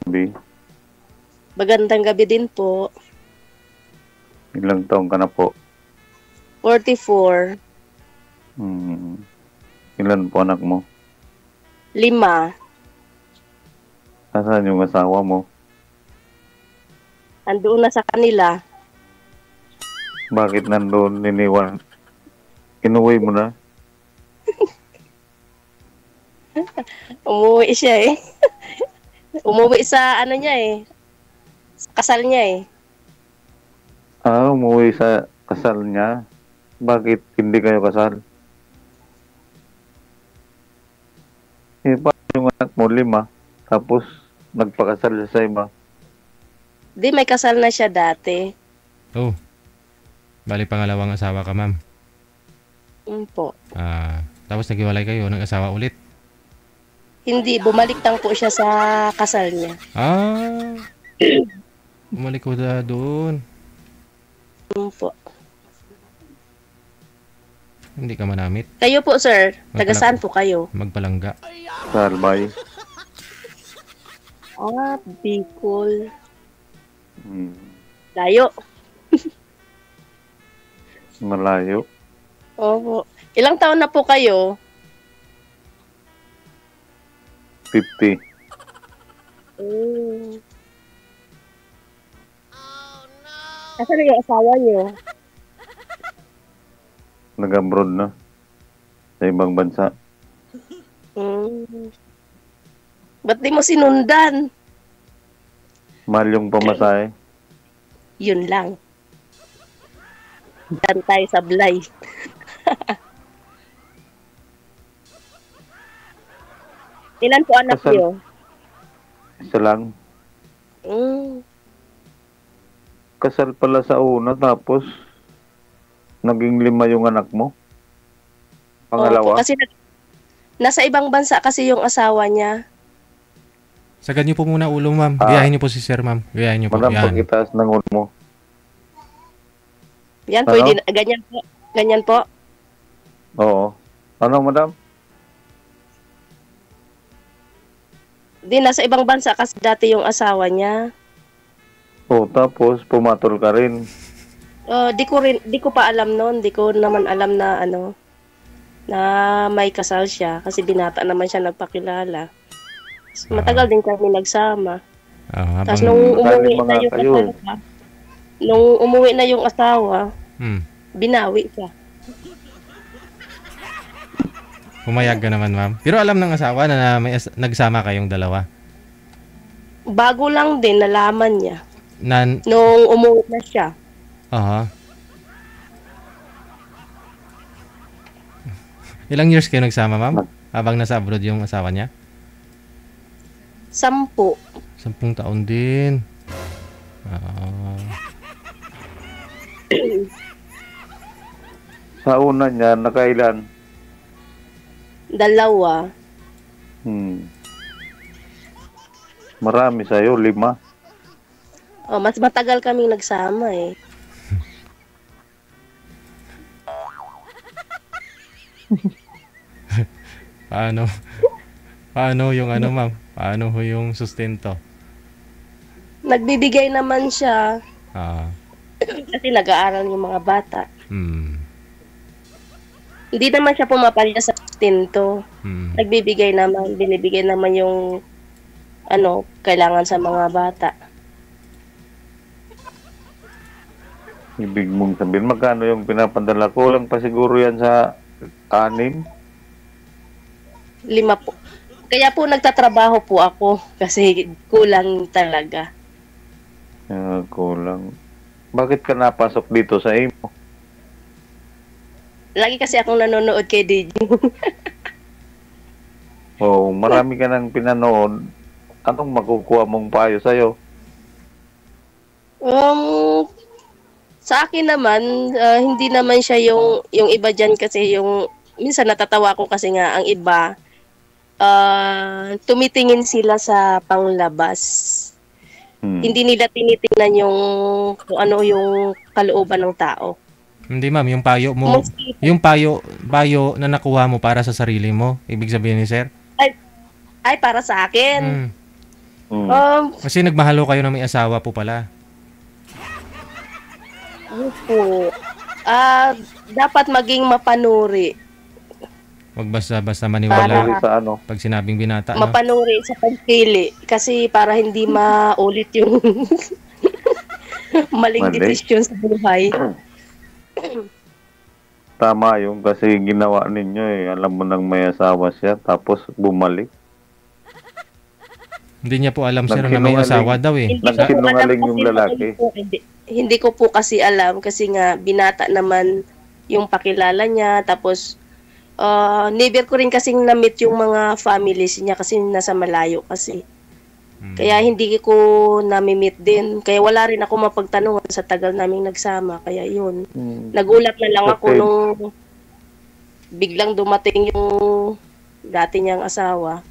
gabi. Magandang gabi din po. Ilang taong ka na po? 44. Ilan po anak mo? 5. Nasaan yung asawa mo? Andoon na sa kanila. Bakit nandoon iniwan? Inuwi mo na? Umuwi siya eh. Umuwi sa ano niya eh. Sa kasal niya eh. Umuwi sa kasal niya? Bakit hindi kayo kasal? Paano yung anak mo 5? Tapos nagpakasal siya sa iba? Di may kasal na siya dati. Oh. Bali pangalawang asawa ka, ma'am. Po. Tapos naghiwalay kayo ng asawa ulit. Hindi, bumalik lang po siya sa kasal niya. Bumalik ko na doon. Po. Hindi ka manamit. Kayo po, sir. Taga saan po kayo? Magpalangga. Sa Albay? Bicol. Hmm. Layo. Malayo? Opo. Ilang taon na po kayo? 50. Asan na yung asawa niyo? Nag-abroad na. Sa ibang bansa. Ba't di mo sinundan? Mahal yung pamasahe. Yun lang. Dan tayo sablay. Ilan po anak Kasal- niyo? Isa lang. Kasal pala sa una tapos naging 5 yung anak mo? Pangalawa? Opo, kasi nasa ibang bansa kasi yung asawa niya. Sagad niyo po muna ulo, ma'am. Gayahin niyo po si sir, ma'am. Gayahin niyo po. Madam, Yan. pagkitaas ng ulo mo. Yan, Ano? pwede na. Ganyan po. Ganyan po. Oo. Ano, madam? Di, nasa ibang bansa kasi dati yung asawa niya. Tapos pumatol ka rin. Di ko pa alam noon. Di ko naman alam na na may kasal siya. Kasi binata naman siya nagpakilala. Matagal din kami nagsama. Tapos nung umuwi na yung asawa, binawi siya. Pumayag ka naman, ma'am. Pero alam ng asawa na may nagsama kayong dalawa. Bago lang din, nalaman niya. Nung umuwi na siya. Ilang years kayo nagsama, ma'am? Habang nasa abroad yung asawa niya? 10. 10 taon din. Sa una niya, nakailan? 2. Marami sa'yo, 5. Mas matagal kaming nagsama eh. Paano yung ma'am? Paano yung sustento? Nagbibigay naman siya. Kasi nag-aaral yung mga bata. Hindi naman siya pumapalya sa sustento. Nagbibigay naman, binibigay naman yung kailangan sa mga bata. Ibig mong sabihin, magkano yung pinapadala? Kulang pa siguro yan sa 6? 5 po. Kaya po nagtatrabaho po ako kasi kulang talaga. Kulang. Bakit ka napasok dito sa imo? Lagi kasi akong nanonood kay DJ. Marami ka nang pinanood. Anong makukuha mong payo sa'yo? Sa akin naman, hindi naman siya yung iba dyan kasi minsan natatawa ko kasi nga ang iba, tumitingin sila sa panglabas. Hindi nila tinitingnan kung ano yung kalooban ng tao. Hindi, ma'am, yung payo mo, yung payo na nakuha mo para sa sarili mo, ibig sabihin ni sir? Ay, para sa akin. Kasi nagmahalo kayo na may asawa po pala. Ano po? Dapat maging mapanuri. Wag basta-basta maniwala Panuri sa ano? pag sinabing binata, no? Mapanuri sa pagpili. Kasi para hindi maulit yung maling Mali. desisyon sa buhay. Tama yung kasi ginawa ninyo eh. Alam mo nang may asawa siya tapos bumalik. Hindi niya po alam sir na may Nagsinungaling. asawa daw eh. Hindi ko po Nagsinungaling alam yung kasi lalaki. hindi ko po kasi alam kasi nga binata naman yung pakilala niya tapos never ko rin kasing na-meet yung mga families niya kasi nasa malayo kasi. Kaya hindi ko nami-meet din. Kaya wala rin ako mapagtanungan sa tagal naming nagsama. Kaya yun. Nagulat na lang ako Okay. nung biglang dumating yung dati niyang asawa.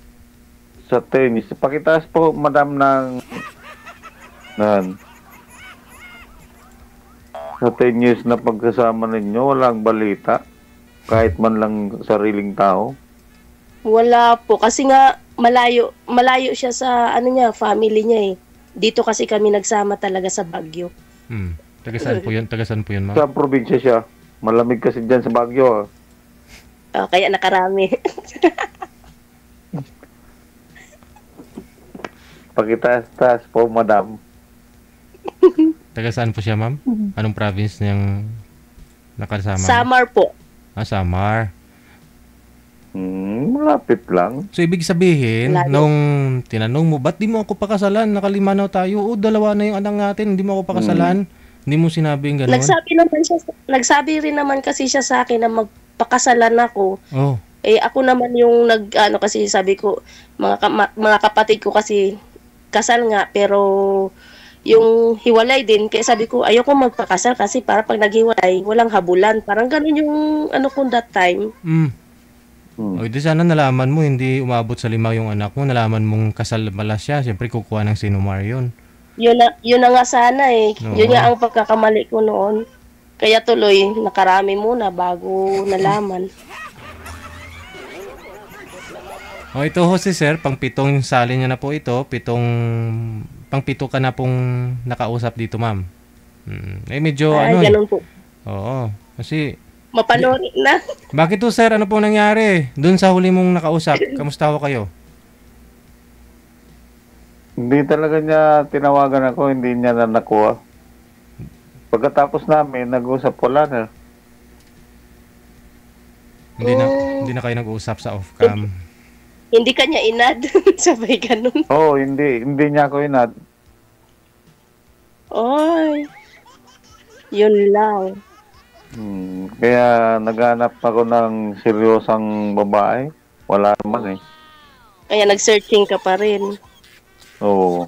Sa tennis. Pakitaas po, madam, ng sa 10 years na pagkasama ninyo, walang balita. Kahit man lang sariling tao. Wala po. Kasi nga, malayo siya sa family niya eh. Dito kasi kami nagsama talaga sa Baguio. Taga-saan po yun? Taga-saan po yun, ma'am? Sa probinsya siya. Malamig kasi dyan sa Baguio. Kaya nakarami. Pakitaas po, madam. Taga-saan po siya, ma'am? Anong province niyang nakasama? Samar po. Samar. Malapit lang. So, ibig sabihin, Layo. nung tinanong mo, ba't di mo ako pakasalan? Nakalima na tayo. Dalawa na yung anak natin. Hindi mo ako pakasalan. Hindi mo sinabing gano'n. Nagsabi rin naman kasi siya sa akin na magpakasalan ako. Oh. Ako naman yung kasi sabi ko, mga kapatid ko kasi kasal nga, pero yung hiwalay din. Kaya sabi ko, ayoko magpakasal kasi para pag naghiwalay, walang habulan. Parang ganun yung ko that time. O, di sana nalaman mo, hindi umabot sa 5 yung anak mo. Nalaman mong kasal pala siya. Siyempre, kukuha ng sinumar yun. Yun na nga sana eh. Oo. Yun nga ang pagkakamali ko noon. Kaya tuloy, nakarami muna bago nalaman. O, ito ho si sir, pang-pitong sali niya na po ito. Pang-pito ka na pong nakausap dito, ma'am. Medyo Ganun po. Oo. Kasi, Mapanuri na. bakit to sir? Ano pong nangyari? Doon sa huli mong nakausap, kamusta ho kayo? Hindi talaga niya tinawagan ako, hindi niya na nakuha. Pagkatapos namin, nag-usap wala na. Hindi na kayo nag-uusap sa off-cam. Hindi kanya inad. Sabay ganun. Oo, hindi niya ako inad. Oy. Yun lang. Kaya naghanap ako ng seryosang babae. Wala naman eh. Kaya nag-searching ka pa rin. Oo.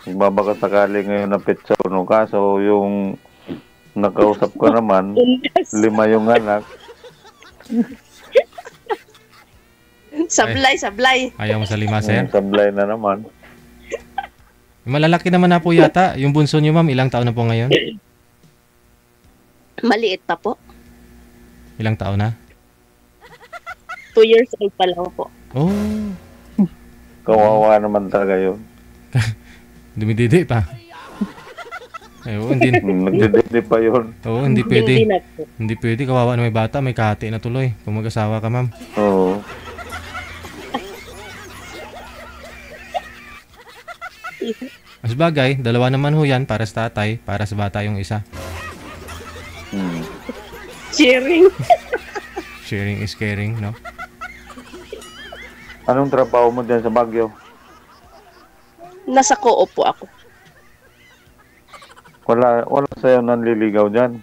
Magbabaka sakali ngayon na petsono ka. So yung nakausap ko naman, 5 yung anak. Sablay. Ayaw mo sa 5, sir? Sablay na naman. Malalaki naman na po yata. Yung bunso niyo, ma'am, ilang taon na po ngayon? Maliit pa po. Ilang taon na? 2 years old pa lang po. Oh, Kawawa naman talaga yun. dumididi pa. Nagdididi pa yun. Hindi pwede. Hindi na po. Hindi pwede. Kawawa na may bata. May kahati na tuloy. Kung mag-asawa ka, ma'am. Oo. Mas bagay, dalawa naman ho yan para sa tatay, para sa bata yung isa. Cheering. Sharing is caring, no? Anong trabaho mo dyan sa Baguio? Nasa co-op po ako. Wala sa'yo nanliligaw dyan.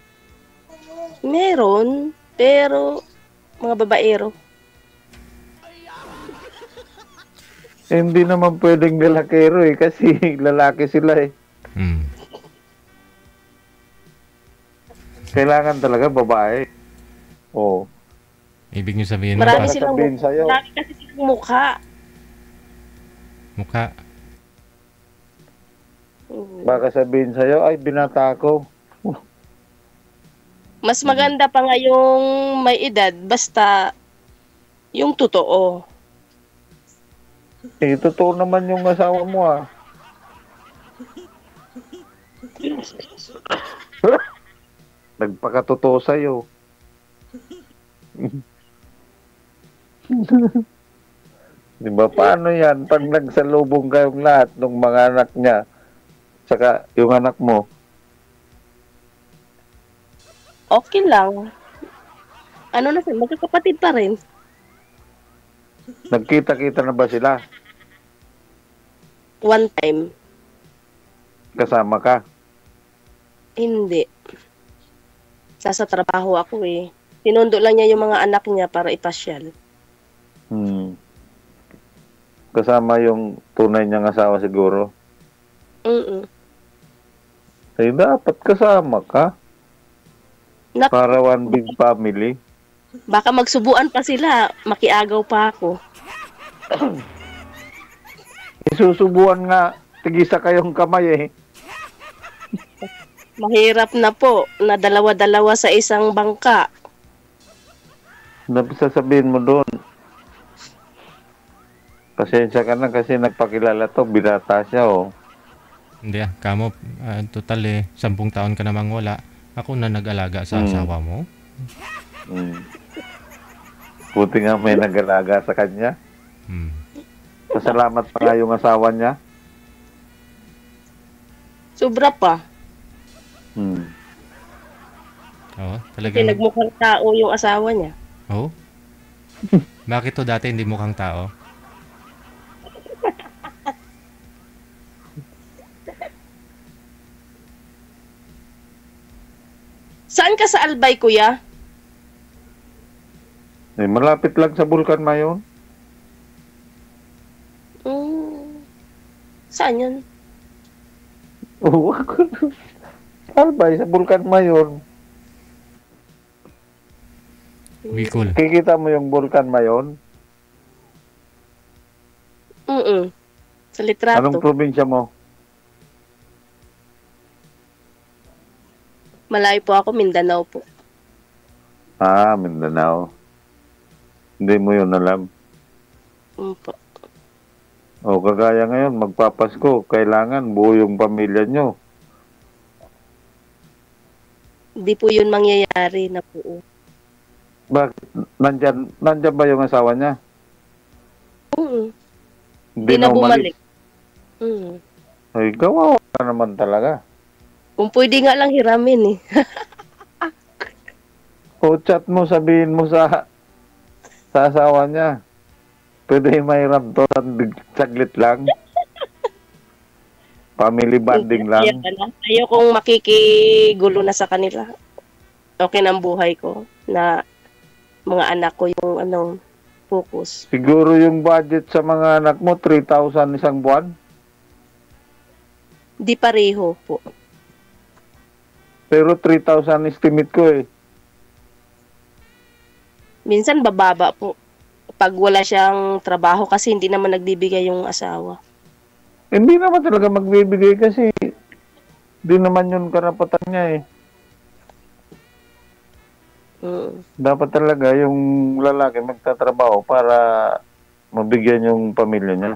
Meron, pero mga babaero. Hindi naman pwedeng lalakero eh, kasi lalaki sila eh. Kailangan talaga babae. Oo. Ibig nyo sabihin, Marami ma'am, silang sabihin sa'yo. marami kasi silang mukha. mukha. Baka sabihin sa'yo, ay binata ako. Mas maganda pa nga yung may edad, basta yung totoo. Eh, totoo naman yung asawa mo ah. Nagpakatotoo sa'yo. Di ba? Paano yan? Pag nagsalubong kayong lahat ng mga anak niya, saka yung anak mo, Okay lang. Ano na sila, magkakapatid pa rin. nagkita-kita na ba sila? One time. Kasama ka? Hindi. Sa trabaho ako eh. Sinundo lang niya yung mga anak niya para ipasyal. Hmm. Kasama yung tunay niyang asawa siguro? Mm. Eh, dapat kasama ka. Nak, Para one big family. baka magsubuan pa sila. Makiagaw pa ako. Isusubuan nga, tigisa kayong kamay eh. Mahirap na po na dalawa-dalawa sa isang bangka. Sasabihin mo doon. Pasensya ka na kasi nagpakilala to, binata siya oh. Hindi kamo, total 10 taon ka namang wala. Ako na nag-alaga sa asawa mo. Hmm. Buti nga may nag-alaga sa kanya. Hmm. Pasalamat pa nga yung asawa niya. Sobra pa. Hmm. Oo, Kasi talagang... nagmukhang tao yung asawa niya. Oo? Bakit to dati hindi mukhang tao? Saan ka sa Albay, kuya? Eh, malapit lang sa Bulkan Mayon. Saan yun? Oo, Albay, sa Bulkan Mayon. Bicol. Kikita mo yung Bulkan Mayon? Sa litrato. Anong probinsya mo? Malayo po ako, Mindanao po. Ah, Mindanao. Hindi mo yun alam. Po. O, kagaya ngayon, magpapasko, kailangan buo yung pamilya nyo. Hindi po yun mangyayari na po. Bakit? Nandyan ba yung asawa niya? Hindi na bumalik. Ay, gawa ka naman talaga. Kung pwede nga lang hiramin eh. O, chat mo, sabihin mo sa asawa niya. Pwede mahiram to, saglit lang. Family bonding lang. Ayaw kong makikigulo na sa kanila. Okay na ang buhay ko na mga anak ko yung focus. Siguro yung budget sa mga anak mo, 3,000 isang buwan? Di pareho po. Pero 3,000 estimate ko eh. Minsan bababa po. Pag wala siyang trabaho kasi hindi naman nagbibigay yung asawa. Hindi naman talaga magbibigay kasi di naman yun karapatan niya eh. Dapat talaga yung lalaki magtatrabaho para mabigyan yung pamilya niya.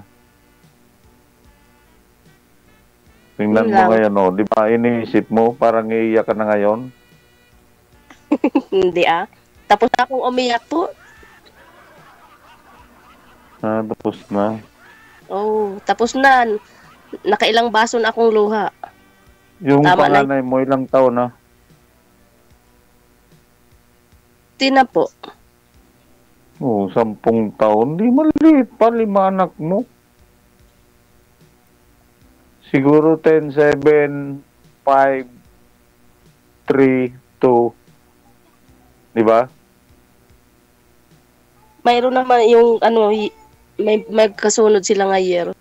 Tingnan mo ngayon, oh, di ba iniisip mo, parang iiyak ka na ngayon? Hindi Tapos na akong umiyak po. Tapos na. Tapos na. Nakailang baso na akong luha. Yung Tama panganay mo, ilang taon na? Na po. 10 taon. Di maliit pa, 5 anak mo. Siguro 10, 7, 5, 3, 2. Di ba? Mayroon naman yung may magkasunod sila nga year.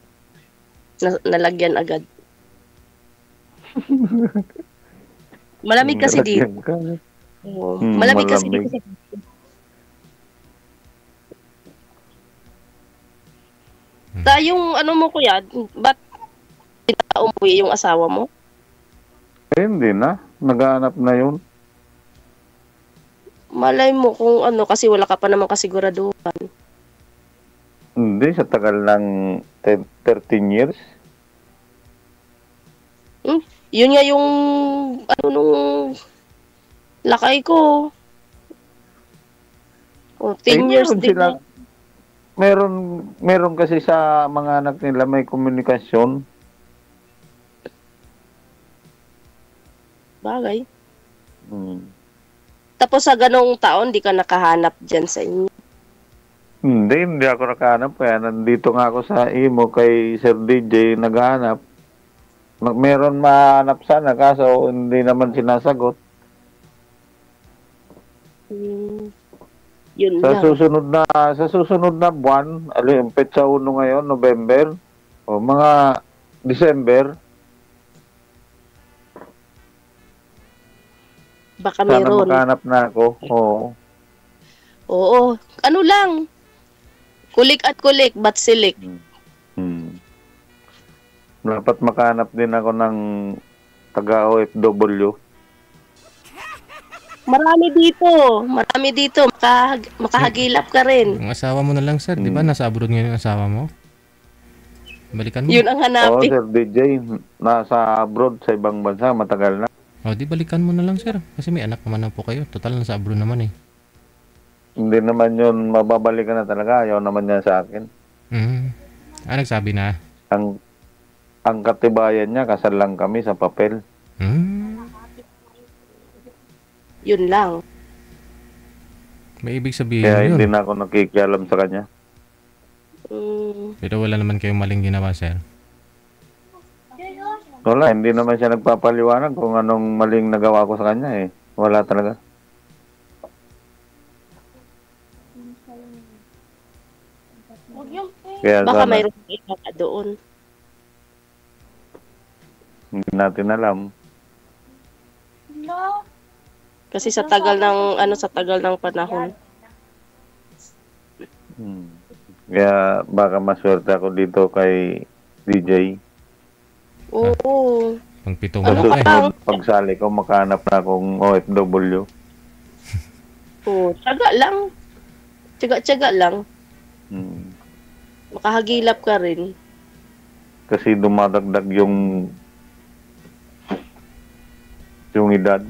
Nalagyan agad. Malamig kasi dito. Malamig kasi dito. Yung mo kuya, ba't umuwi yung asawa mo? Hindi na. Naghahanap na yun. Malay mo kung kasi wala ka pa naman kasiguraduhan. Hindi, sa tagal ng 13 years. Yun nga yung, ano, nung lakay ko. O, 10 years meron din. sila, meron kasi sa mga anak nila may komunikasyon. Bagay. Hmm. Tapos sa ganong taon, di ka nakahanap dyan sa inyo. Hindi ako nakahanap. Kaya nandito nga ako sa imo kay Sir DJ naghahanap. Meron mahanap sana kaso hindi naman sinasagot. Yun Sa lang. susunod na buwan, petsa 1 ngayon, November, o mga December, Baka sana meron. makahanap na ako. Oo. Oo. Ano lang. Kulik at kulik, but silik. Hmm. Dapat makahanap din ako ng taga OFW. Marami dito. Marami dito. Makahagilap ka rin. Yung asawa mo na lang, sir. Di ba nasa abroad ngayon yung asawa mo? Balikan mo. Yun ang Oo, hanapin. Sir DJ, nasa abroad sa ibang bansa, matagal na. O, di balikan mo na lang, sir. Kasi may anak naman na po kayo. Total, nasa abroad naman eh. Hindi naman yun, mababalikan na talaga. Ayaw naman niya sa akin. Nagsabi na. Ang katibayan niya, kasal lang kami sa papel. Yun lang. May ibig sabihin Kaya yun. hindi na ako nakikialam sa kanya. Pero wala naman kayong maling ginawa, sir. Wala, hindi naman siya nagpapaliwanag kung anong maling nagawa ko sa kanya eh. Wala talaga. Kaya Baka sana, mayroon iba ka doon. hindi natin alam. Kasi sa tagal ng panahon. Kaya baka maswerte ako dito kay DJ. Oo. Pang 7 Ano mo ka eh. lang? Pagsali ko, makahanap na akong OFW. Oo. Tiyaga lang. Tiyaga lang. Makahagilap ka rin. Kasi dumadagdag yung edad.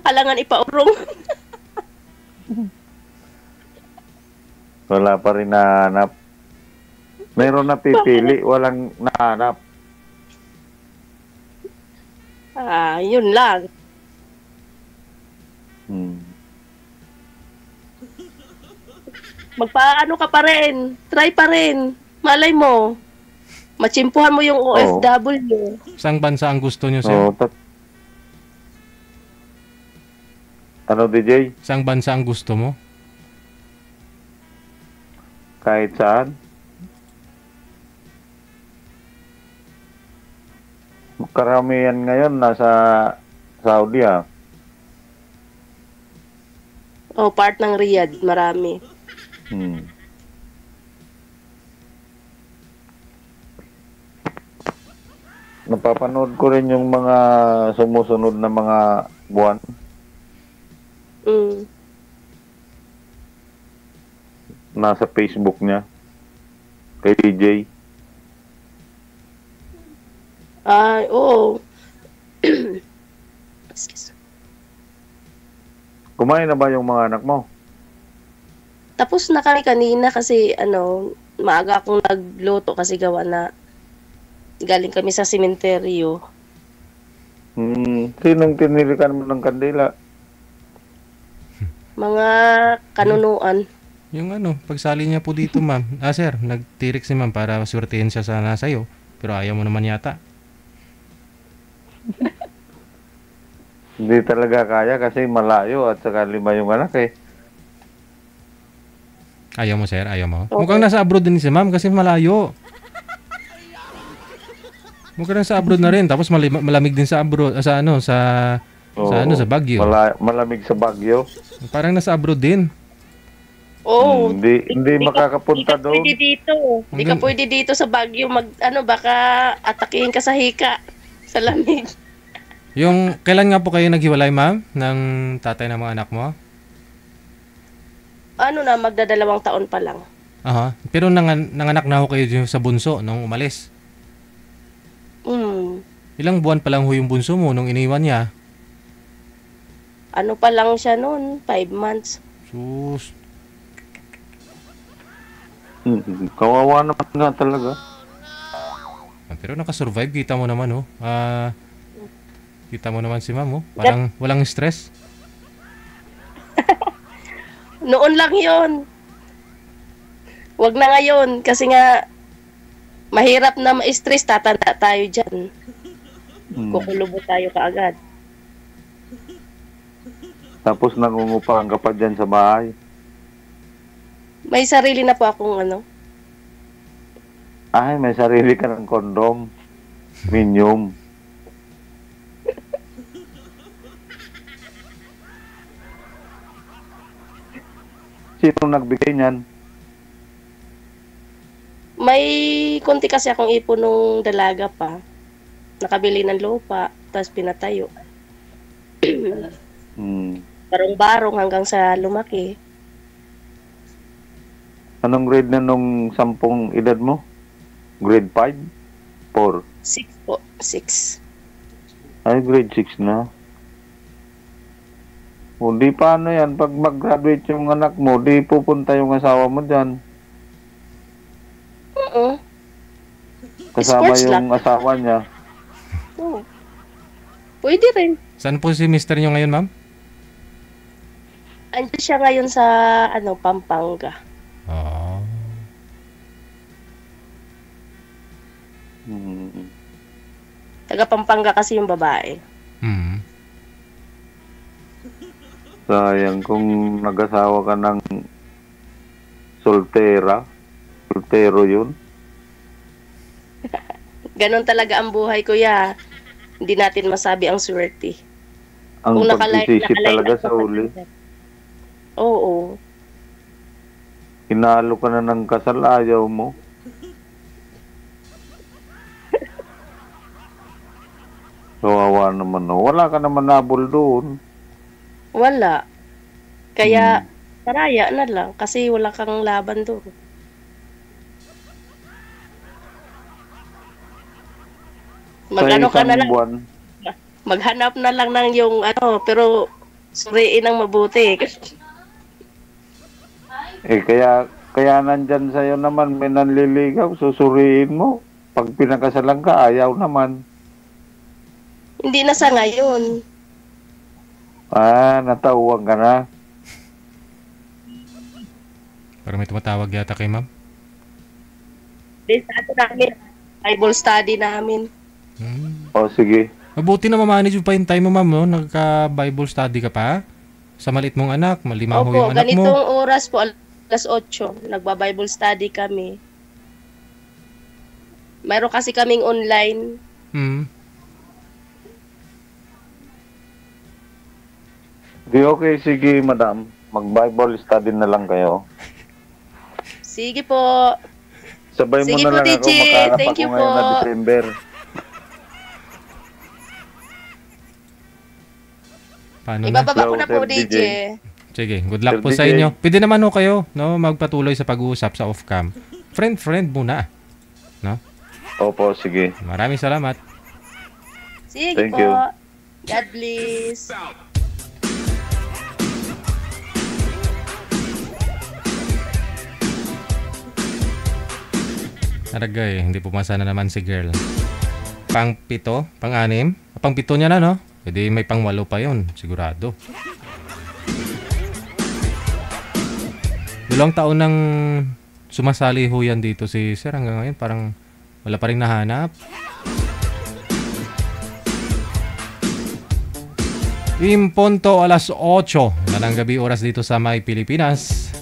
Alangan ipaurong. Wala pa rin nahanap. Meron na pipili, walang nahanap. Yun lang. Magpaano ka pa rin. Try pa rin. Malay mo. Machimpuhan mo yung OFW. Saang bansa ang gusto nyo, sir? Oo, ano, DJ? Saang bansa ang gusto mo? Kahit saan? Karamihan ngayon nasa Saudi Part ng Riyadh. Marami. Napapanood ko rin yung mga sumusunod na mga buwan. Nasa Facebook niya. Kay DJ. Oo. Kumain na ba yung mga anak mo? Tapos na kami kanina kasi maaga akong nagluto kasi gawa na galing kami sa sementeryo. Sinong tinirikan mo ng kandila? Mga kanunuan. Yung pagsali niya po dito, ma'am. Sir, nagtirik si ma'am para swertihin siya sana sa'yo. Pero ayaw mo naman yata. Hindi talaga kaya kasi malayo at saka 5 yung anak eh. Ayaw mo, sir? Ayaw mo? Okay. Mukhang nasa abroad din si ma'am kasi malayo. Mukhang nasa abroad na rin. Tapos malamig din sa abroad. Sa Baguio. Malamig sa Baguio. Parang nasa abroad din. Hindi makakapunta doon. Hindi ka pwede dito sa Baguio baka atakihin ka sa hika. Sa lamig. Yung, kailan nga po kayo naghiwalay, ma'am? Ng tatay ng mga anak mo? Magdadalawang taon pa lang. Aha. Pero nanganak na ho kayo dun sa bunso nung umalis. Mm. Ilang buwan pa lang ho yung bunso mo nung iniwan niya? Ano pa lang siya noon, 5 months. Sus. Kawawa naman nga talaga. Pero nakasurvive, kita mo naman oh. Kita mo naman si ma'am oh. Parang walang stress. Noon lang yon. Wag na ngayon kasi nga mahirap na ma-stress, tatanda tayo dyan. Kukulubo tayo kaagad. Tapos nangungupahan ka pa dyan sa bahay. May sarili na po akong ano. Ay, may sarili ka ng kondom. Minium. Sino nagbigay niyan? May konti kasi akong ipon nung dalaga pa. Nakabili ng lupa, tapos pinatayo. Barong-barong hanggang sa lumaki. Anong grade na nung 10 edad mo? Grade 5? 4? 6 po, 6. Ay, grade 6 na. O, di paano yan? Pag mag-graduate yung anak mo, di pupunta yung asawa mo dyan. Oo. Kasama Sports yung asawa niya. Oo. Pwede rin. Saan po si mister nyo ngayon, ma'am? Andiyan siya ngayon sa Pampanga. Oh. Taga Pampanga kasi yung babae. Sayang kung nag-asawa ka ng soltero yun. Ganon talaga ang buhay, kuya. Hindi natin masabi ang swerte. Ang Kung pag-isisip talaga sa uli. Oo. Hinalo ka na ng kasal, ayaw mo. Kawawa naman, no? Wala ka naman nabol doon. Wala. Kaya, paraya na lang kasi wala kang laban doon. Mag-ano ka na lang. Buwan, Maghanap na lang ng yung pero suriin ang mabuti. kaya nandyan sa'yo naman, may nanliligaw, susuriin mo. Pag pinakasalan ka, ayaw naman. Hindi na sa ngayon. Natauwag ka na. Parang may tumatawag yata kay ma'am. Sa namin, Bible study namin. O, sige. Mabuti na mamanage mo pa yung time mo, ma'am, no? Nagka-Bible study ka pa? Sa malit mong anak, malimaho yung anak mo. Ganitong oras po, alas 8, nagba-Bible study kami. Mayroon kasi kaming online. Di okay, sige, madam. Mag-Bible study na lang kayo. Sige po. Sabay mo Sige na po, lang DJ. ako. Makahanap Thank ako you ngayon po. na December. Paano na? Ibababa ko na po, Sir DJ. Sige, good luck Sir po sa DJ. inyo. Pwede naman ho kayo, no? Magpatuloy sa pag-uusap sa off-cam. Friend muna. No? Opo, sige. Maraming salamat. Sige Thank po. you. God bless. Naragay, hindi pumasa na naman si girl. Pang-7, pang-6. Pang-7 niya na, no? Pwede may pang-8 pa yun, sigurado. 2 taon nang sumasali ho yan dito si sir hanggang ngayon. Parang wala pa rin nahanap. Imponto alas 8 na ng gabi oras dito sa May Pilipinas.